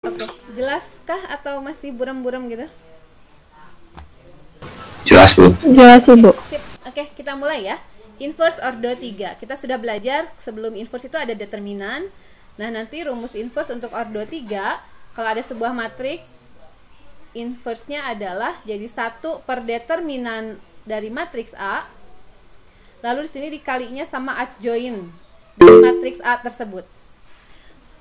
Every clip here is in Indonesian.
Oke, jelaskah atau masih buram-buram gitu? Jelas, Bu. Jelas, Ibu. Sip. Oke, kita mulai ya. Inverse ordo 3. Kita sudah belajar sebelum inverse itu ada determinan. Nah, nanti rumus inverse untuk ordo 3, kalau ada sebuah matriks, inverse-nya adalah jadi 1 per determinan dari matriks A. Lalu di sini dikalinya sama adjoint dari matriks A tersebut.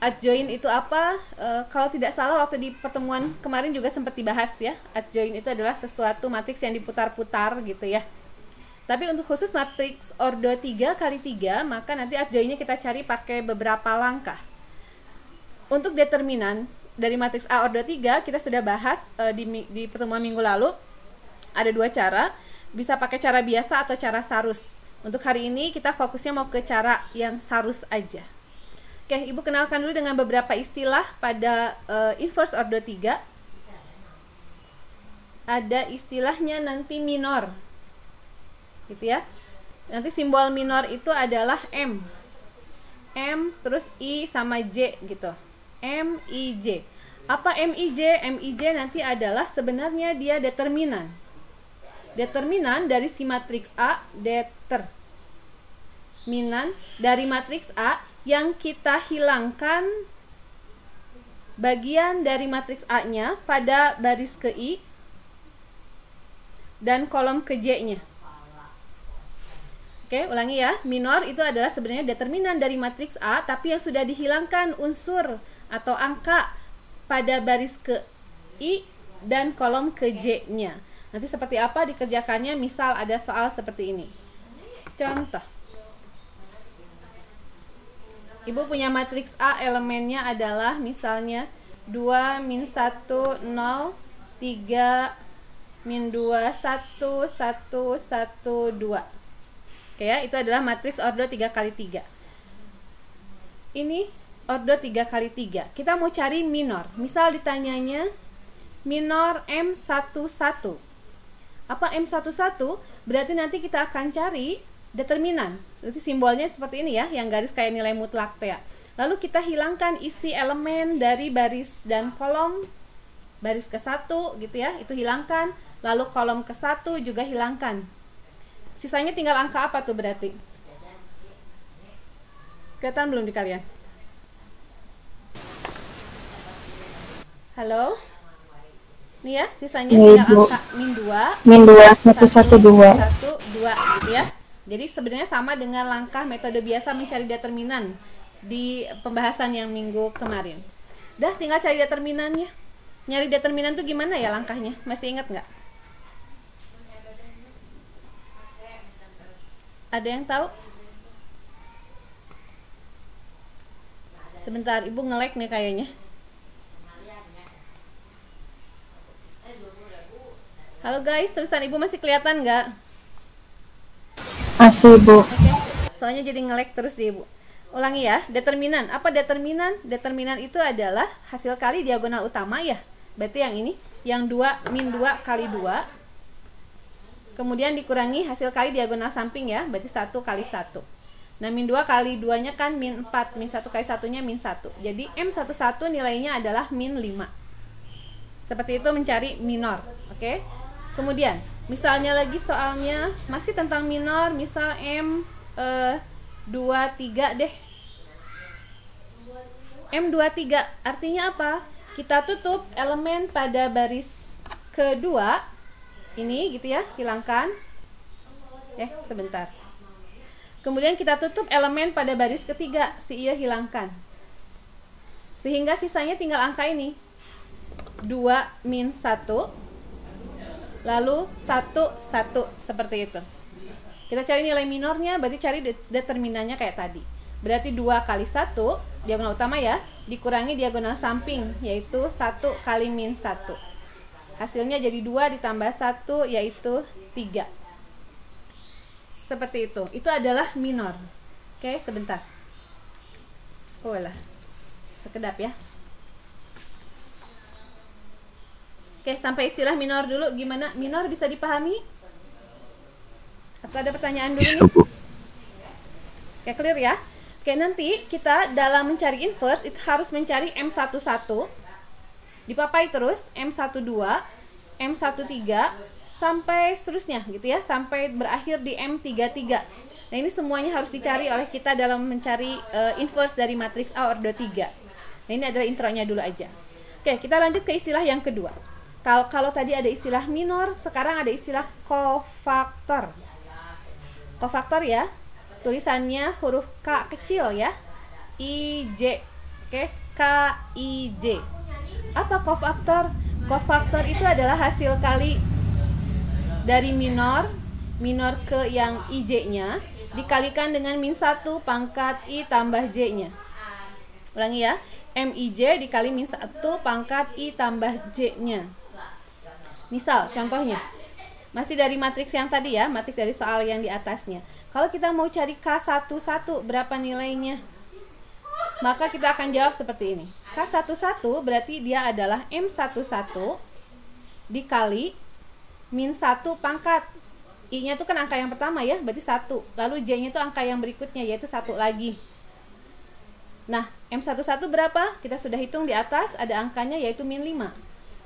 Adjoint itu apa? Kalau tidak salah waktu di pertemuan kemarin juga sempat dibahas ya. Adjoint itu adalah sesuatu matriks yang diputar-putar gitu ya. Tapi untuk khusus matriks ordo 3 kali 3, maka nanti adjointnya kita cari pakai beberapa langkah. Untuk determinan dari matriks A ordo 3 kita sudah bahas di pertemuan minggu lalu. Ada dua cara, bisa pakai cara biasa atau cara sarus. Untuk hari ini kita fokusnya mau ke cara yang sarus aja. Oke, Ibu kenalkan dulu dengan beberapa istilah pada inverse ordo 3. Ada istilahnya nanti minor, gitu ya. Nanti simbol minor itu adalah M terus I sama J gitu. M, I, J. Apa M, I, J? M, I, J nanti adalah sebenarnya dia determinan. Determinan dari si matriks A, determinan dari matriks A yang kita hilangkan bagian dari matriks A-nya pada baris ke I dan kolom ke J-nya. Oke, ulangi ya. Minor itu adalah sebenarnya determinan dari matriks A, tapi yang sudah dihilangkan unsur atau angka pada baris ke I dan kolom ke J-nya. Nanti seperti apa dikerjakannya, misal ada soal seperti ini. Contoh. Ibu punya matriks A, elemennya adalah misalnya 2, min 1, 0, 3, min 2, 1, 1, 1, 2. Oke ya, itu adalah matriks ordo 3 kali 3. Ini ordo 3 kali 3. Kita mau cari minor. Misal ditanyanya minor M11. Apa M11? Berarti nanti kita akan cari determinan. Jadi simbolnya seperti ini ya, yang garis kayak nilai mutlak ya. Lalu kita hilangkan isi elemen dari baris dan kolom. Baris ke 1 gitu ya, itu hilangkan. Lalu kolom ke 1 juga hilangkan. Sisanya tinggal angka apa tuh berarti? Kelihatan belum di kalian? Halo? Nih ya, sisanya tinggal angka min 2, min 2, 1, 1, 2. 1, 2 gitu ya. Jadi sebenarnya sama dengan langkah metode biasa mencari determinan di pembahasan yang minggu kemarin. Dah, tinggal cari determinannya. Nyari determinan tuh gimana ya langkahnya? Masih ingat nggak? Ada yang tahu? Sebentar, Ibu nge-lag nih kayaknya. Halo guys, tulisan Ibu masih kelihatan nggak? Masih, Bu. Oke, soalnya jadi nge-lag terus deh, Ibu. Ulangi ya, determinan. Apa determinan? Determinan itu adalah hasil kali diagonal utama ya. Berarti yang ini, yang 2 min 2 kali 2. Kemudian dikurangi hasil kali diagonal samping ya, berarti 1 kali 1. Nah, min 2 kali 2-nya kan min 4, min 1 kali 1-nya min 1. Jadi M11 nilainya adalah min 5. Seperti itu mencari minor, oke? Kemudian, misalnya lagi soalnya masih tentang minor, misal M23 deh. M23 artinya apa? Kita tutup elemen pada baris kedua ini gitu ya, hilangkan. Sebentar. Kemudian kita tutup elemen pada baris ketiga, si iya hilangkan. Sehingga sisanya tinggal angka ini. 2 min 1, lalu 1, 1, seperti itu. Kita cari nilai minornya, berarti cari determinannya kayak tadi. Berarti 2 kali 1, diagonal utama ya, dikurangi diagonal samping, yaitu 1 kali min 1. Hasilnya jadi 2 ditambah 1, yaitu 3. Seperti itu. Itu adalah minor. Oke, sebentar. Oh lah, sekedap ya. Oke, sampai istilah minor dulu. Gimana? Minor bisa dipahami? Atau ada pertanyaan dulu nih? Oke, clear ya? Oke, nanti kita dalam mencari inverse itu harus mencari M11 dipapai terus M12, M13 sampai seterusnya gitu ya, sampai berakhir di M33. Nah, ini semuanya harus dicari oleh kita dalam mencari inverse dari matriks A ordo 3. Nah, ini adalah intronya dulu aja. Oke, kita lanjut ke istilah yang kedua. Kalau tadi ada istilah minor, sekarang ada istilah kofaktor. Kofaktor ya, tulisannya huruf K kecil ya, IJ. Oke, KIJ. Apa kofaktor? Kofaktor itu adalah hasil kali dari minor ke yang IJ-nya dikalikan dengan min 1 pangkat I tambah J-nya. Ulangi ya, MIJ dikali min 1 pangkat I tambah J-nya. Misal, contohnya, masih dari matriks yang tadi ya, matriks dari soal yang di atasnya. Kalau kita mau cari K11, berapa nilainya? Maka kita akan jawab seperti ini. K11 berarti dia adalah M11 dikali min 1 pangkat. I-nya itu kan angka yang pertama ya, berarti 1. Lalu J-nya itu angka yang berikutnya, yaitu 1 lagi. Nah, M11 berapa? Kita sudah hitung di atas, ada angkanya yaitu min 5.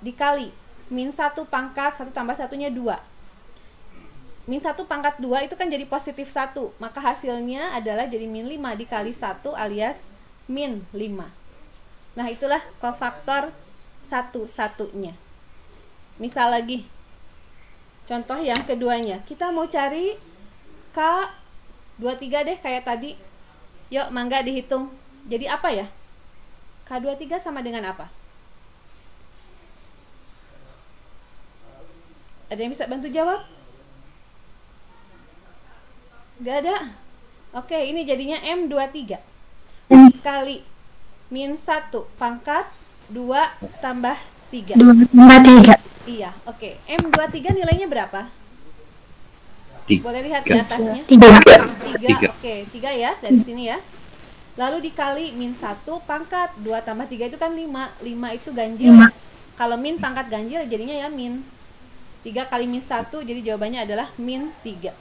Dikali min 1 pangkat, 1 tambah 1-nya 2. Min 1 pangkat 2 itu kan jadi positif 1. Maka hasilnya adalah jadi min 5 dikali 1 alias min 5. Nah, itulah kofaktor satu-satunya. Misal lagi, contoh yang keduanya. Kita mau cari K23 deh kayak tadi. Yuk, mangga dihitung. Jadi apa ya? K23 sama dengan apa? Ada yang bisa bantu jawab? Gak ada? Oke, ini jadinya M23 kali min 1 pangkat 2 tambah 3. 2 tambah 3. Iya, oke. M23 nilainya berapa? Boleh lihat di atasnya. 3. 3, oke. 3 ya, dari sini ya. Lalu dikali min 1 pangkat 2 tambah 3 itu kan 5. 5 itu ganjil. Kalau min pangkat ganjil jadinya ya min. 3 kali min 1, jadi jawabannya adalah min 3.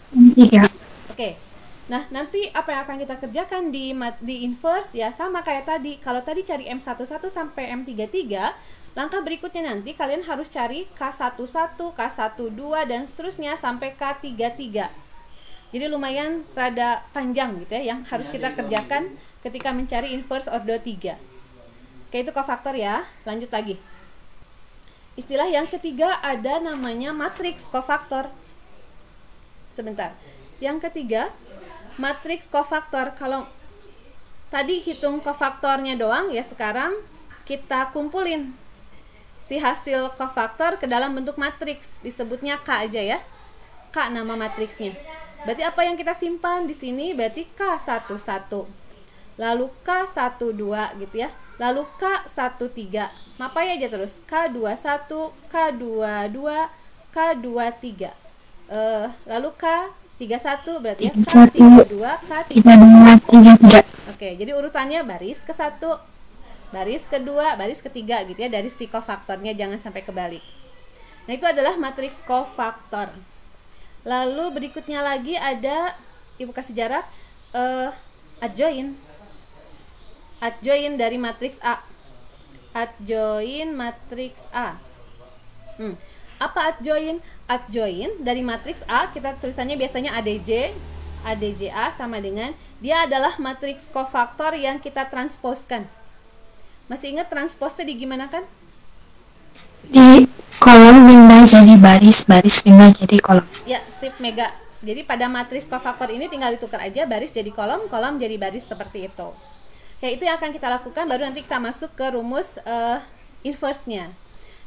Oke. Nah, nanti apa yang akan kita kerjakan di inverse ya sama kayak tadi. Kalau tadi cari M11 sampai M33, langkah berikutnya nanti kalian harus cari K11, K12 dan seterusnya sampai K33. Jadi lumayan rada panjang gitu ya yang harus kita kerjakan ketika mencari inverse ordo 3. Oke, itu kofaktor ya. Lanjut lagi. Istilah yang ketiga ada namanya matriks kofaktor. Sebentar. Yang ketiga, matriks kofaktor. Kalau tadi hitung kofaktornya doang, ya sekarang kita kumpulin si hasil kofaktor ke dalam bentuk matriks. Disebutnya K aja ya. K nama matriksnya. Berarti apa yang kita simpan di sini? Berarti K11. Lalu K12 gitu ya. Lalu K13. Mapai aja terus. K21, K22, K23. Lalu K31 berarti ya. K32, K33. Oke, jadi urutannya baris ke-1, baris ke-2, baris ke-3 gitu ya, dari si kofaktornya, jangan sampai kebalik. Nah, itu adalah matriks kofaktor. Lalu berikutnya lagi ada, Ibu kasih jarak, adjoin. Adjoin dari matriks A. Adjoin matriks A. Apa adjoin? Adjoin dari matriks A, kita tulisannya biasanya ADJ. ADJA sama dengan, dia adalah matriks kofaktor yang kita transposkan. Masih ingat transposnya di gimana kan? Di kolom pindah jadi baris, baris pindah jadi kolom. Ya, sip mega. Jadi pada matriks kofaktor ini tinggal ditukar aja, baris jadi kolom, kolom jadi baris seperti itu. Ya, itu yang akan kita lakukan, baru nanti kita masuk ke rumus inverse-nya.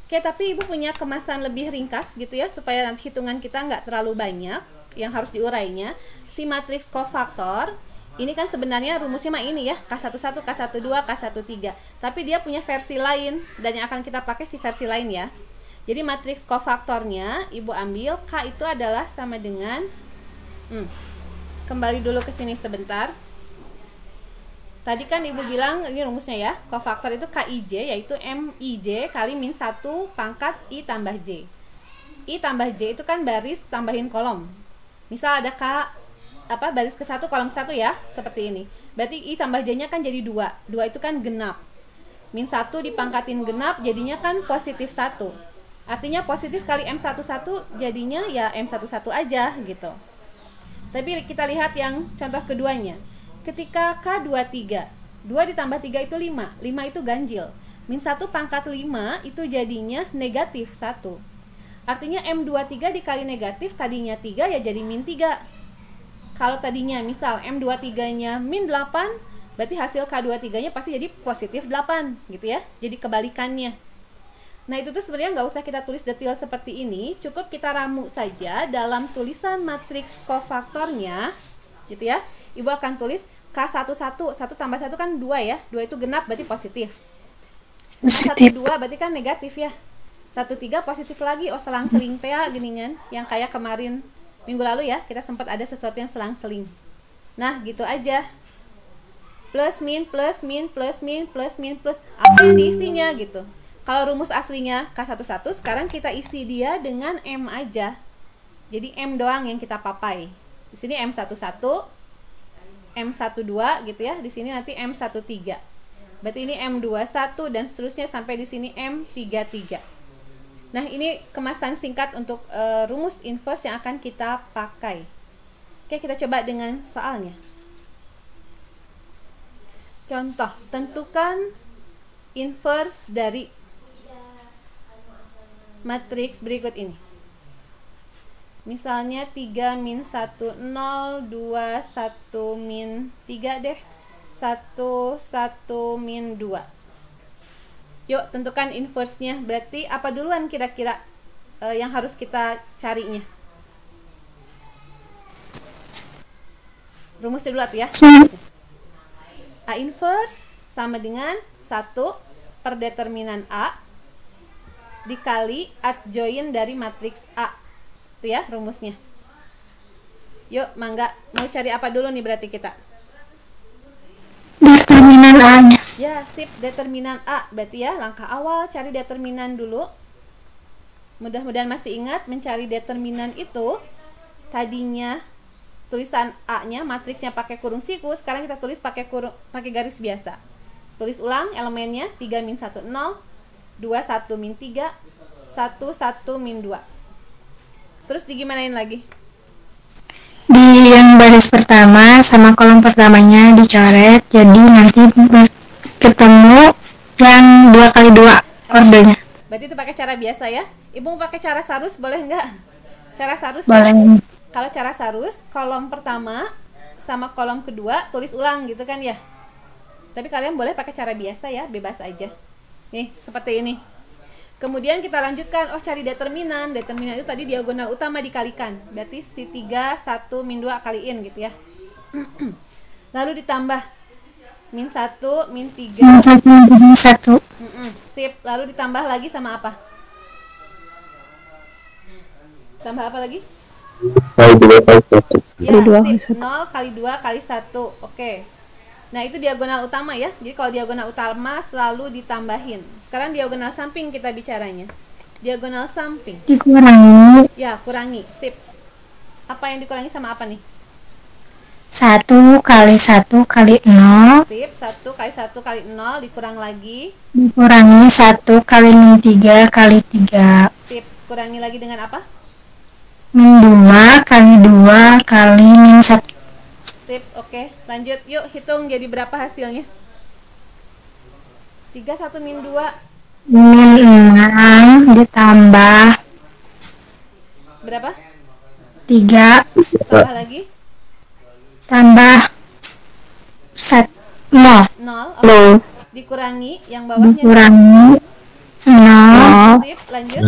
Oke, tapi Ibu punya kemasan lebih ringkas gitu ya, supaya nanti hitungan kita nggak terlalu banyak yang harus diurainya. Si matriks kofaktor ini kan sebenarnya rumusnya mah ini ya, K11, K12, K13. Tapi dia punya versi lain, dan yang akan kita pakai si versi lain ya. Jadi matriks kofaktornya Ibu ambil, K itu adalah sama dengan kembali dulu ke sini sebentar. Tadi kan Ibu bilang ini rumusnya ya, kofaktor itu KIJ, yaitu MIJ kali min 1 pangkat I tambah J. I tambah J itu kan baris tambahin kolom. Misal ada K baris ke-1 kolom 1 ya, seperti ini. Berarti I tambah J-nya kan jadi 2. 2 itu kan genap. min 1 dipangkatin genap jadinya kan positif 1. Artinya positif kali M11 jadinya ya M11 aja gitu. Tapi kita lihat yang contoh keduanya. Ketika K23, 2 ditambah 3 itu 5. 5 itu ganjil. Min 1 pangkat 5 itu jadinya negatif 1. Artinya M23 dikali negatif tadinya 3 ya jadi min 3. Kalau tadinya misal M23-nya min 8, berarti hasil K23-nya pasti jadi positif 8 gitu ya. Jadi kebalikannya. Nah itu tuh sebenarnya nggak usah kita tulis detail seperti ini, cukup kita ramu saja dalam tulisan matriks kofaktornya gitu ya. Ibu akan tulis K11, 1 tambah 1 kan 2 ya, 2 itu genap berarti positif. K12 berarti kan negatif ya. 13 positif lagi, oh selang-seling teh geningan yang kayak kemarin minggu lalu ya, kita sempat ada sesuatu yang selang-seling. Nah gitu aja, plus min plus min plus min plus min plus apa yang diisinya gitu. Kalau rumus aslinya K11, sekarang kita isi dia dengan M aja. Jadi M doang yang kita papai. Di sini M11, M12 gitu ya. Di sini nanti M13. Berarti ini M21 dan seterusnya sampai di sini M33. Nah, ini kemasan singkat untuk rumus inverse yang akan kita pakai. Oke, kita coba dengan soalnya. Contoh, tentukan inverse dari matriks berikut ini. Misalnya 3 min 1 0, 2 1 min 3 deh, 1 1 min 2. Yuk tentukan inverse-nya. Berarti apa duluan kira-kira yang harus kita carinya? Rumusnya dulu ya. A inverse sama dengan 1 per determinan A dikali adjoint dari matriks A. Itu ya rumusnya. Yuk, mangga. Mau cari apa dulu nih berarti kita? Determinan A-nya. Ya, sip, determinan A. Berarti ya, langkah awal cari determinan dulu. Mudah-mudahan masih ingat, mencari determinan itu tadinya tulisan A-nya, matriksnya pakai kurung siku, sekarang kita tulis pakai garis biasa. Tulis ulang elemennya, 3 min 1 0, 2 1 min 3, 1 1 min 2. Terus digimanain lagi? Di yang baris pertama sama kolom pertamanya dicoret, jadi nanti ketemu yang 2 kali 2 ordernya. Berarti itu pakai cara biasa ya. Ibu mau pakai cara sarus boleh nggak? Cara sarus boleh. Ya? Kalau cara sarus, kolom pertama sama kolom kedua tulis ulang gitu kan ya. Tapi kalian boleh pakai cara biasa ya, bebas aja. Nih, seperti ini. Kemudian kita lanjutkan, cari determinan. Determinan itu tadi diagonal utama dikalikan. Berarti si 3, 1, min 2 kaliin gitu ya. Lalu ditambah min 1, min 3. Min 1. Sip, lalu ditambah lagi sama apa? Tambah apa lagi? Ya, sip, 0 kali 2 kali 1. Oke. Nah, itu diagonal utama ya. Jadi kalau diagonal utama selalu ditambahin. Sekarang diagonal samping kita bicaranya. Diagonal samping. Dikurangi. Ya, kurangi. Sip. Apa yang dikurangi sama apa nih? 1 kali 1 kali 0. Sip, 1 kali 1 kali 0 dikurang lagi. Dikurangi 1 kali min 3 kali 3. Sip, kurangi lagi dengan apa? Min 2 kali 2 kali min 1. Sip, oke. Lanjut, yuk hitung jadi berapa hasilnya? 3 1 min 2. Min 6 ditambah berapa? 3 tambah lagi tambah 0. 0. Dikurangi yang bawahnya. Dikurangi 0. Sip, lanjut.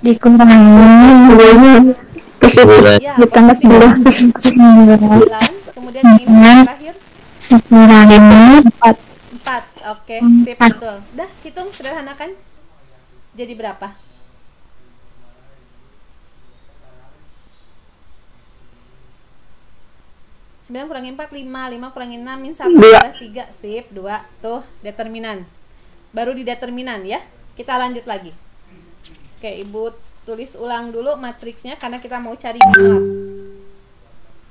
Dikurangi Ya, ditambah 9. Kemudian yang ini terakhir dikurangi 4. Oke, sip, betul. Dah, hitung sederhanakan. Jadi berapa? 9 kurangi 4, 5. 5 kurangi 6, min 1 adalah 3. Sip, 2. Tuh, determinan. Baru di determinan ya. Kita lanjut lagi. Oke, Ibu tulis ulang dulu matriksnya karena kita mau cari minor.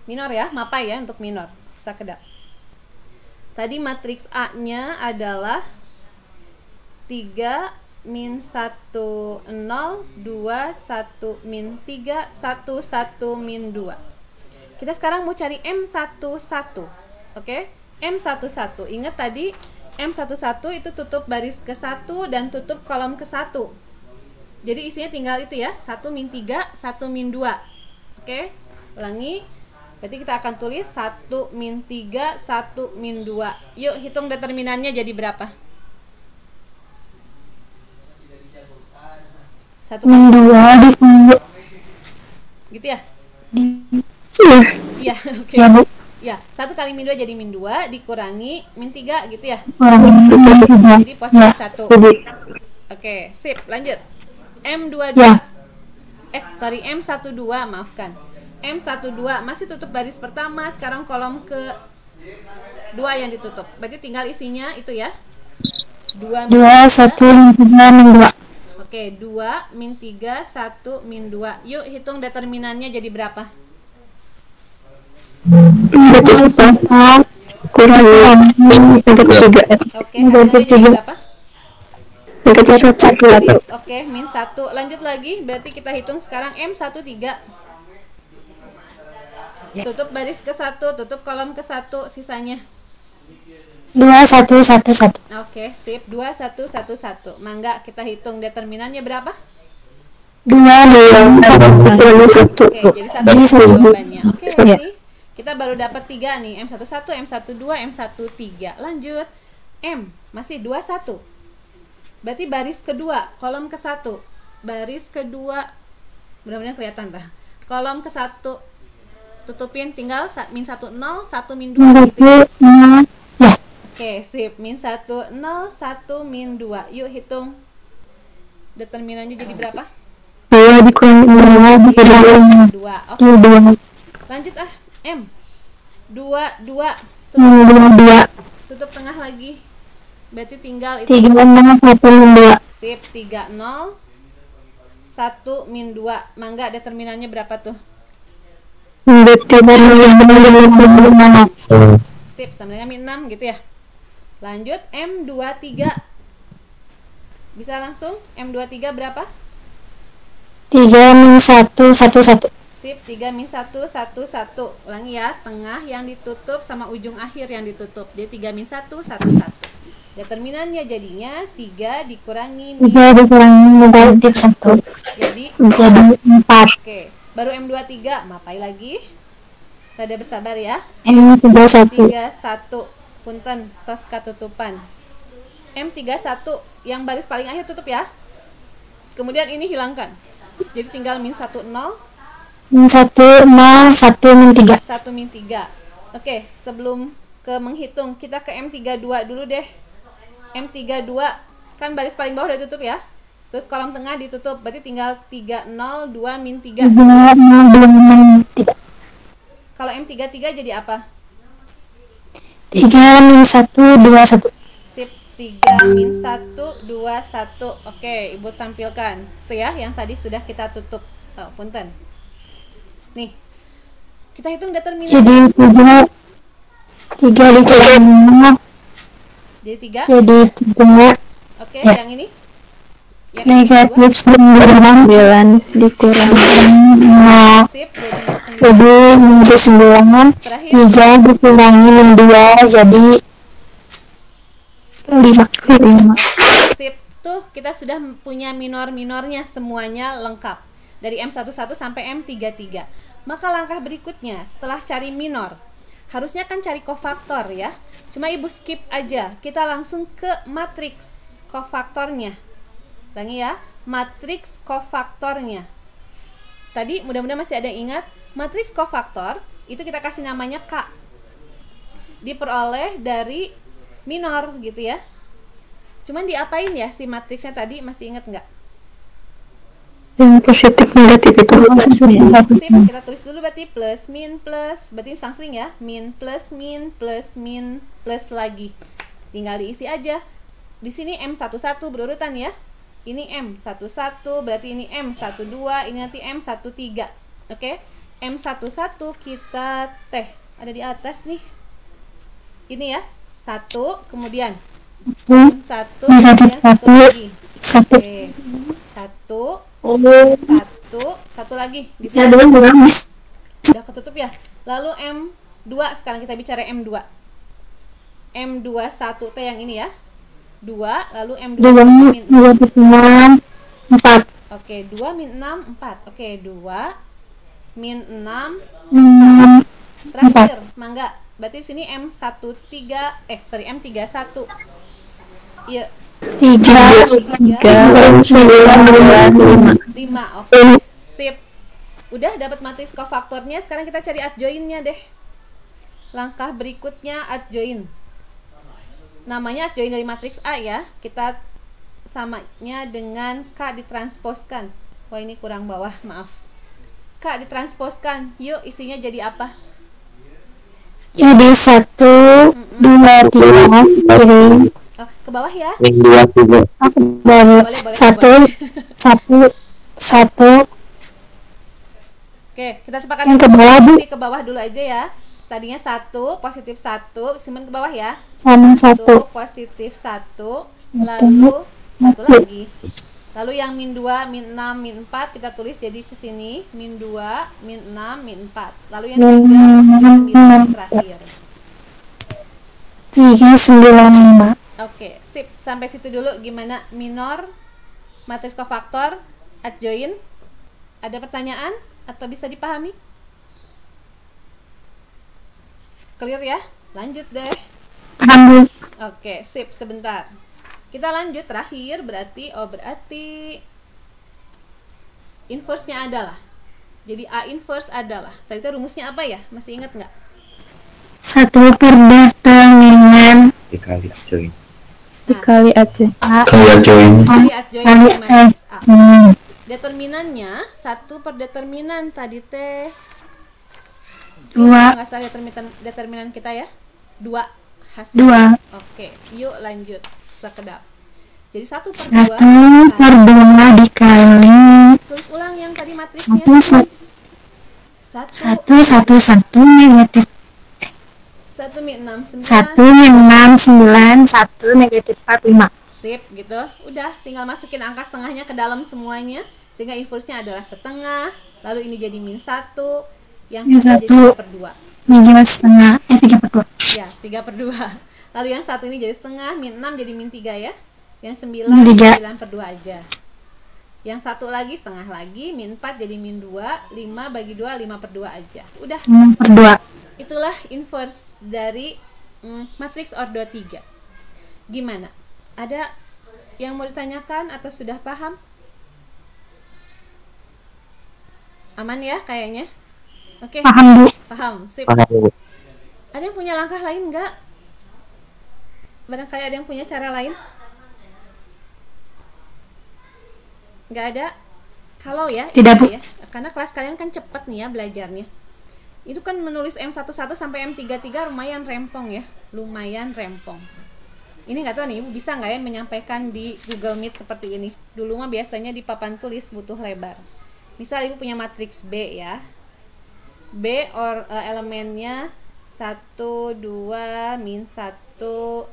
Minor ya, mapai ya untuk minor. Sekedap. Tadi matriks A-nya adalah 3 min 1 0, 2 1 min 3, 1 1 min 2. Kita sekarang mau cari M11. Oke, M11. Ingat tadi M11 itu tutup baris ke-1 dan tutup kolom ke-1. Jadi isinya tinggal itu ya, 1 min 3, 1 min 2. Oke, ulangi. Berarti kita akan tulis 1 min 3, 1 min 2. Yuk hitung determinannya jadi berapa? 1 min 2 di gitu ya? iya. Iya, oke. Ya, Bu. Ya, 1 kali min 2 jadi min 2 dikurangi min 3 gitu ya. Kurang Jadi posisi ya. 1. Jadi Oke, sip, lanjut. M22. Ya. Sorry, M12, maafkan. M12 masih tutup baris pertama, sekarang kolom ke 2 yang ditutup. Berarti tinggal isinya itu ya. 2 min 2 1 min 3 min 2. Oke, 2 min 3, 1 min 2. Yuk hitung determinannya jadi berapa? Berarti apa? Kurang negatif 3. Oke, hasilnya jadi berapa? Negatif 1. Oke, min 1. Lanjut lagi, berarti kita hitung sekarang M13. Tutup baris ke-1, tutup kolom ke-1, sisanya. 2 1 1 1. Oke, sip. 2 1 1 1. Mangga kita hitung determinannya berapa? 2 2 1. Oke, jadi 1 jawabannya. Oke, berarti kita baru dapat 3 nih. M11, M12, M13. Lanjut. M masih 21. Berarti baris kedua, kolom ke-1. Baris kedua, mudah-mudahan kelihatan dah. Kolom ke-1 tutupin, tinggal min 1 0, 1 min 2 gitu. Ya. Oke, sip. Min 1 0, 1 min 2. Yuk hitung determinannya jadi berapa? 2 dikurangi 2 2. Oke, 2. lanjut ah. M 2 2 tutup tengah lagi. Berarti tinggal itu 3 6 1 min 2. sip. 3 0, 1 min 2. Mangga determinannya berapa tuh? Sip, sama dengan min 6 gitu ya. Lanjut M23. Bisa langsung M23 berapa? 3 min 1 1 1. Sip, 3 min 1 1 1. Ulangi ya, tengah yang ditutup sama ujung akhir yang ditutup. Jadi 3 min 1 1 1. Determinannya jadinya 3 dikurangi min 3 dikurangi negatif 1. jadi 4. Oke, baru M23, mapai lagi. Rada bersabar ya. M31. 31. Punten, tos katutupan. M31 yang baris paling akhir tutup ya. Kemudian ini hilangkan. Jadi tinggal min 1 0, Min 1 0 1 min 3. 1 min 3. Oke, sebelum ke menghitung, kita ke M32 dulu deh. M32 kan baris paling bawah udah tutup ya. Terus kolom tengah ditutup, berarti tinggal 3 0 2 min 3. 3 0 2 min 3. Kalau M33 jadi apa? 3 min 1 2 1. Sip, 3 min 1 2 1. Oke, Ibu tampilkan. Itu ya yang tadi sudah kita tutup. Oh, punten. Nih. Kita hitung determinan. Jadi 3 dikurangi 5. Jadi 3. Jadi 3 Oke, ya. yang ini? Yang negatif 9 dikurangi 5. Sip, jadi min 9. Jadi min 9. Terakhir 3 dikurangi min 2 jadi 5. sip. Tuh, kita sudah punya minor-minornya semuanya lengkap. Dari M11 sampai M33. Maka langkah berikutnya setelah cari minor, harusnya kan cari kofaktor ya. Cuma Ibu skip aja. Kita langsung ke matriks kofaktornya. Ulangi ya, matriks kofaktornya. Tadi mudah-mudahan masih ada yang ingat, matriks kofaktor itu kita kasih namanya K. Diperoleh dari minor gitu ya. Cuman diapain ya si matriksnya tadi, masih ingat nggak? Yang positif negatif itu Sip, kita tulis dulu berarti plus min plus, berarti sangsring ya, min plus plus lagi. Tinggal diisi aja. Di sini M11 berurutan ya. Ini M11, berarti ini M12, ini nanti M13. Oke. M11 kita ada di atas nih. Ini ya. 1, kemudian min 1 negatif kemudian satu 1 lagi. 1. Oke, 1 Oh, 1 lagi bisa dulu kurang. udah ketutup ya. Lalu M2, sekarang kita bicara M2. M21 T yang ini ya. 2, lalu M2 min 6. Negatif 6 4. Oke, 2 min 6 4. Oke, 2 min 6 6 terakhir. Mangga. Berarti sini M13 M31. Iya, 3 9 5. Oke, sip. Udah dapat matriks kofaktornya, sekarang kita cari adjoinnya deh. Langkah berikutnya adjoin. Namanya adjoin dari matriks A ya. Kita samanya dengan K ditransposkan. Wah, ini kurang bawah, maaf. K ditransposkan. Yuk, isinya jadi apa? jadi 1 2 3 kiri. Oh, ke bawah ya. Aku baru Boleh, 1 1 1. Oke, kita sepakat Yang ke bawah, Bu. ke bawah dulu aja ya. Tadinya 1 positif 1, simpan ke bawah ya. Sama 1 positif 1, lalu 1 lagi. Lalu yang min 2, min 6, min 4 kita tulis jadi ke sini, min 2, min 6, min 4. Lalu yang 3 positif 9 di terakhir. 3 9 5. Oke, sip. Sampai situ dulu gimana minor matriks kofaktor adjoin? Ada pertanyaan atau bisa dipahami? Clear ya? Lanjut deh. Paham, Bu? Oke, sip, sebentar. Kita lanjut terakhir berarti inverse-nya adalah. Jadi A inverse adalah. Tadi itu rumusnya apa ya? Masih ingat nggak? 1 per determinan dikali adjoin. dikali adjoin A Kali adjoin. Kali adjoin kali matriks A. adjoin. Determinannya 1 per determinan tadi teh. 2 Nggak salah determinan kita ya. 2 hasil. 2 Oke, yuk lanjut sekedap. Jadi 1 per 1 2. per 2 dikali Tulis ulang yang tadi matriksnya. 1 1 1 negatif 1 min 6 9. 1 min 6 9 1 negatif 4 5. Sip gitu. Udah tinggal masukin angka setengahnya ke dalam semuanya sehingga inverse-nya adalah setengah. Lalu ini jadi min 1, yang Min tiga jadi 3 1 per 2. 3 setengah 3 per 2. Ya, 3 per 2. Lalu yang satu ini jadi setengah, min 6 jadi min 3 ya. Yang 9 Tiga. 9 per 2 aja. Yang satu lagi setengah lagi, min 4 jadi min 2, 5 bagi 2 5 per 2 aja. Udah. 5 per 2. Itulah inverse dari matriks ordo 3. Gimana? Ada yang mau ditanyakan atau sudah paham? Aman ya kayaknya? Oke, Paham, Bu? paham. Sip. Paham, Bu. Ada yang punya langkah lain nggak? Barangkali ada yang punya cara lain? Nggak ada? Kalau ya, Tidak, itu Bu. ya. Karena kelas kalian kan cepat nih ya belajarnya. Itu kan menulis M11 sampai M33 lumayan rempong ya. Lumayan rempong. Ini nggak tahu nih, Ibu bisa nggak ya menyampaikan di Google Meet seperti ini? Dulu mah biasanya di papan tulis butuh lebar. Misal Ibu punya matriks B ya. B elemennya 1, 2, min 1,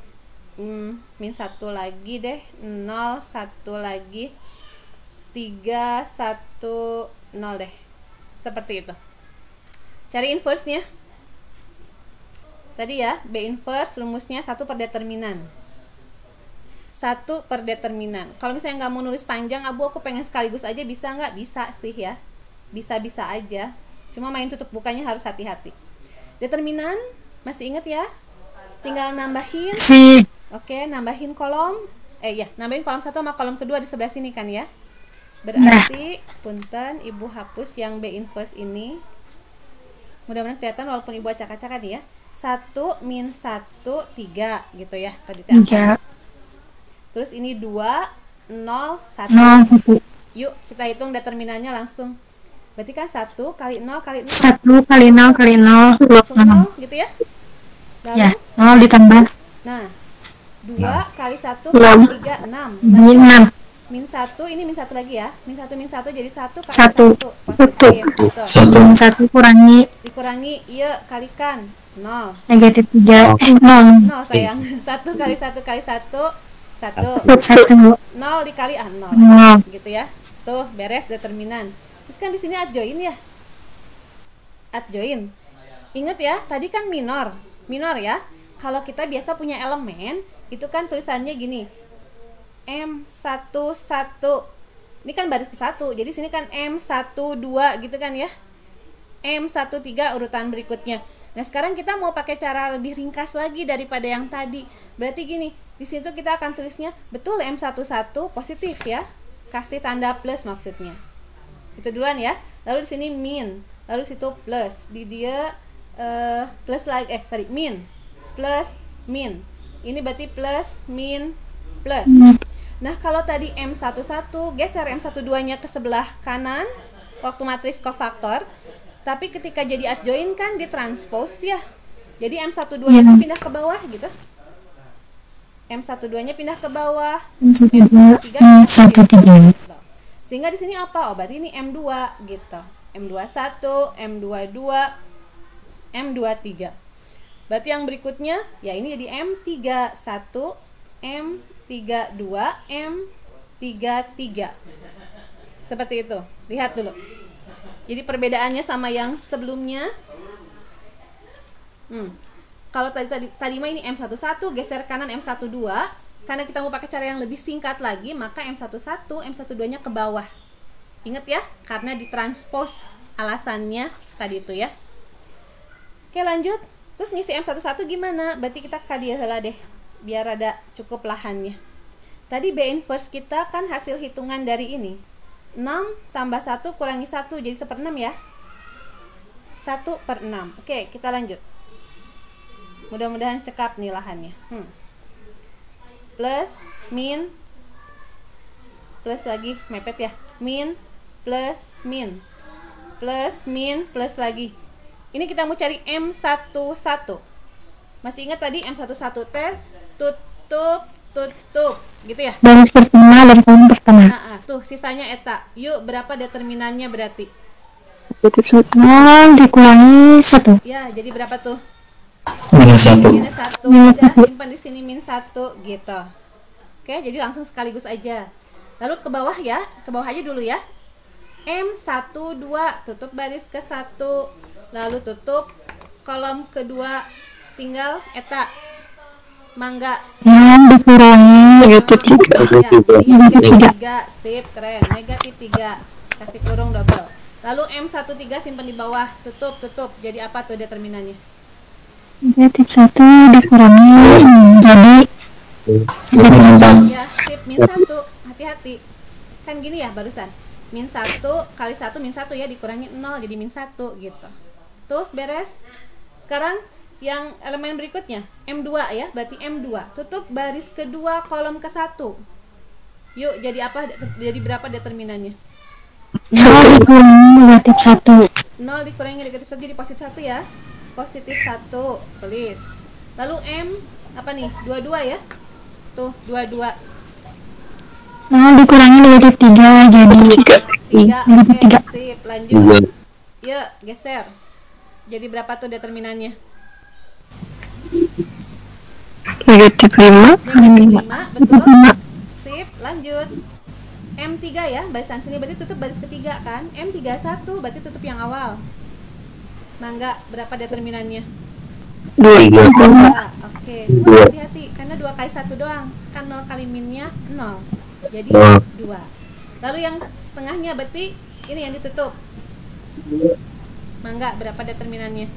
min 1 lagi deh, 0, 1 lagi, 3, 1, 0 deh. Seperti itu. Cari inverse-nya. Tadi ya, B inverse rumusnya 1 per determinan. 1 per determinan. Kalau misalnya nggak mau nulis panjang, aku pengen sekaligus aja, bisa nggak? Bisa sih ya. Bisa-bisa aja. Cuma main tutup bukanya harus hati-hati. Determinan, masih inget ya? Tinggal nambahin. Si Oke, nambahin kolom. Nambahin kolom 1 sama kolom kedua di sebelah sini kan ya. Berarti, punten, Ibu hapus yang B inverse ini. Mudah-mudahan kelihatan walaupun Ibu acak-acakan ya. 1 min 1, 3 gitu ya. Tadi teh. 3 Terus ini 2, 0, 1. 0 1. Yuk, kita hitung determinannya langsung. Berarti kan 1 kali 0 kali 0 1 kali 0 kali 0 langsung 0. 0 gitu ya. Lalu, Ya, 0 ditambah nah, 2 kali 1 Enam. kali 3, 6. jadi 6. Min 1, ini min 1 lagi ya. Min 1 jadi 1 kali 1. 1. Positif. Betul. 1 kurangi Dikurangi, iya, kalikan. 0. Negatif 3. 0. 0 sayang. 1 kali 1 kali 1, 1. 1. 0 dikali 0. 0. Gitu ya. Tuh, beres determinan. Terus kan di sini adjoin ya. Adjoin. Ingat ya, tadi kan minor. Minor ya. Kalau kita biasa punya elemen, itu kan tulisannya gini. M11. Ini kan baris ke-1. Jadi sini kan M12 gitu kan ya. M13 urutan berikutnya. Nah, sekarang kita mau pakai cara lebih ringkas lagi daripada yang tadi. Berarti gini, di situ kita akan tulisnya betul M11 positif ya. Kasih tanda plus maksudnya. Itu duluan ya. Lalu di sini min, lalu situ plus. Di dia plus lagi min. Plus min. Ini berarti plus min plus. Nah, kalau tadi M11 geser M12-nya ke sebelah kanan waktu matriks kofaktor. Tapi ketika jadi adjoin kan ditranspose ya. Jadi M12-nya tuh pindah ke bawah gitu. M12-nya pindah ke bawah. M13. Sehingga di sini apa? Oh, berarti ini M2 gitu. M21, M22, M23. Berarti yang berikutnya ya ini jadi M31, M32, M33. Seperti itu. Lihat dulu. Jadi perbedaannya sama yang sebelumnya. Kalau tadi mah ini M11 geser kanan M12. Karena kita mau pakai cara yang lebih singkat lagi, maka M11, M12-nya ke bawah. Ingat ya, karena ditranspose alasannya tadi itu ya. Oke, lanjut. Terus ngisi M11 gimana? Berarti kita kadialah deh, biar ada cukup lahannya. Tadi B inverse kita kan hasil hitungan dari ini. 6 tambah 1 kurangi 1 jadi 1/6 ya. 1/6. Oke, kita lanjut. Mudah-mudahan cekap nih lahannya. Plus, min, plus lagi, mepet ya. Min, plus, min. Plus, min, plus lagi. Ini kita mau cari M11. Masih ingat tadi M11 teh tutup gitu ya. Baris pertama dan kolom pertama. Tuh sisanya eta. Yuk, berapa determinannya berarti? Negatif 1 dikurangi 1. Ya, jadi berapa tuh? -1. -1. Udah simpan di sini -1 gitu. Oke, jadi langsung sekaligus aja. Lalu ke bawah ya, ke bawah aja dulu ya. M12 tutup baris ke 1, lalu tutup kolom kedua, tinggal eta. Mangga 6 dikurangi negatif 3. negatif 3. Sip, keren. Negatif 3. Kasih kurung double. Lalu M13 simpan di bawah, tutup. Jadi apa tuh determinannya? Negatif 1 dikurangi jadi Ya, sip, -1. Hati-hati. Kan gini ya barusan. -1 kali 1 -1 ya, dikurangi 0 jadi -1 gitu. Tuh, beres. Sekarang yang elemen berikutnya M2 ya, berarti M2 tutup baris kedua kolom ke 1. Yuk, jadi apa? Jadi berapa determinannya? 0 dikurangi negatif 1. 0 dikurangi negatif 1 jadi positif 1 ya. Positif 1, please. Lalu M apa nih? 22 ya. Tuh, 22. 0 dikurangi negatif 3 jadi 3. Oke, sip. Lanjut. Yuk, geser. Jadi berapa tuh determinannya? negatif 5. Negatif 5, betul. Sip, lanjut. M3 ya, barisan sini berarti tutup baris ketiga kan. M31 berarti tutup yang awal. Mangga, berapa determinannya? 2. 2. Oke, 2 hati-hati karena 2 kali 1 doang. Kan 0 kali minnya 0. Jadi 2. Lalu yang tengahnya berarti ini yang ditutup. Mangga, berapa determinannya?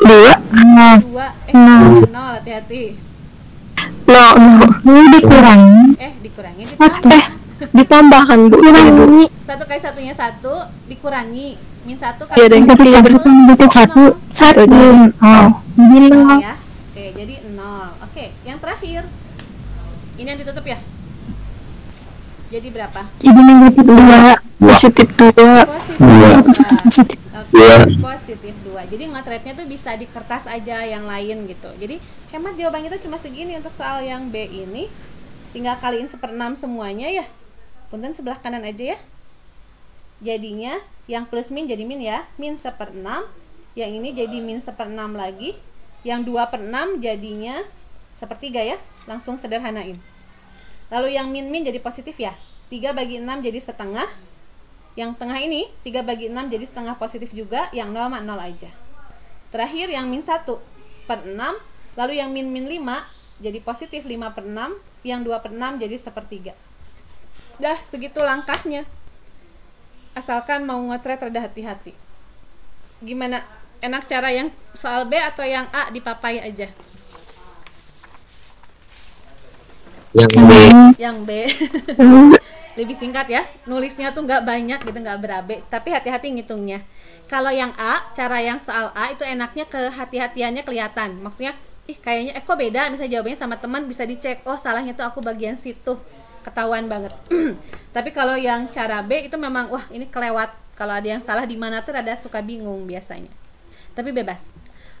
2. 0, hati-hati. 0 dikurangi Dikurangi, ditambahkan Bu. 1 kali 1-nya 1 dikurangi min 1 kali Ya, negatif 1. 1. Jadi 0 ya. Oke, jadi 0. Oke, yang terakhir. Ini yang ditutup ya. Jadi berapa? Jadi negatif 2. Positif 2. Positif 2. Positif 2. Jadi ngotretnya tuh bisa di kertas aja yang lain gitu. Jadi hemat jawaban kita cuma segini untuk soal yang B ini. Tinggal kaliin 1/6 semuanya ya. Punten sebelah kanan aja ya. Jadinya yang plus min jadi min ya. Min 1/6 Yang ini jadi min 1/6 lagi. Yang 2/6 jadinya 1/3 ya. Langsung sederhanain. Lalu yang min jadi positif ya. 3/6 jadi setengah. Yang tengah ini 3/6 jadi setengah positif juga. Yang 0 sama 0 aja. Terakhir yang min 1/6. Lalu yang min 5 jadi positif 5/6. Yang 2/6 jadi 1/3. Dah segitu langkahnya. Asalkan mau ngotret rada hati-hati. Gimana? Enak cara yang soal B atau yang A dipapai aja? Yang B. Yang B. Lebih singkat ya. Nulisnya tuh nggak banyak gitu, nggak berabe. Tapi hati-hati ngitungnya. Kalau yang A, cara yang soal A itu enaknya kehati-hatiannya kelihatan. Maksudnya, kayaknya kok beda. Misalnya jawabannya sama teman bisa dicek. Oh salahnya tuh aku bagian situ. Ketahuan banget. Tapi kalau yang cara B itu memang wah ini kelewat. Kalau ada yang salah di mana tuh rada suka bingung biasanya. Tapi bebas.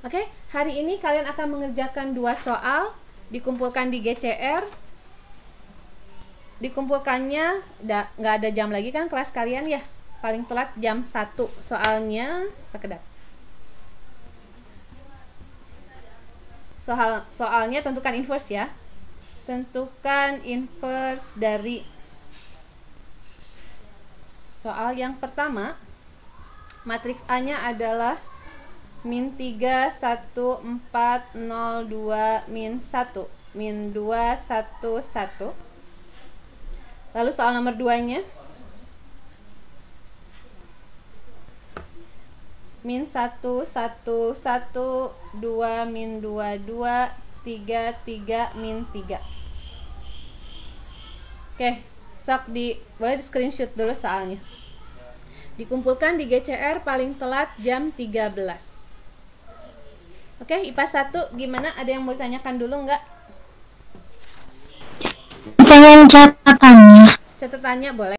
Oke, hari ini kalian akan mengerjakan 2 soal dikumpulkan di GCR. Dikumpulkannya nggak ada jam lagi kan kelas kalian ya. Paling telat jam 1. Soalnya sekedar. Soalnya tentukan inverse ya. Tentukan inverse dari soal yang pertama. Matriks A-nya adalah min 3, 1, 4, 0, 2, min 1. Min 2, 1, 1. Lalu soal nomor 2-nya. Min 1, 1, 1, 2, min 2, 2, 3, 3, min 3. Oke, sok boleh di screenshot dulu soalnya. Dikumpulkan di GCR paling telat jam 13. Oke, IPA 1 gimana? Ada yang mau ditanyakan dulu nggak? Pengen catatannya. Catatannya boleh.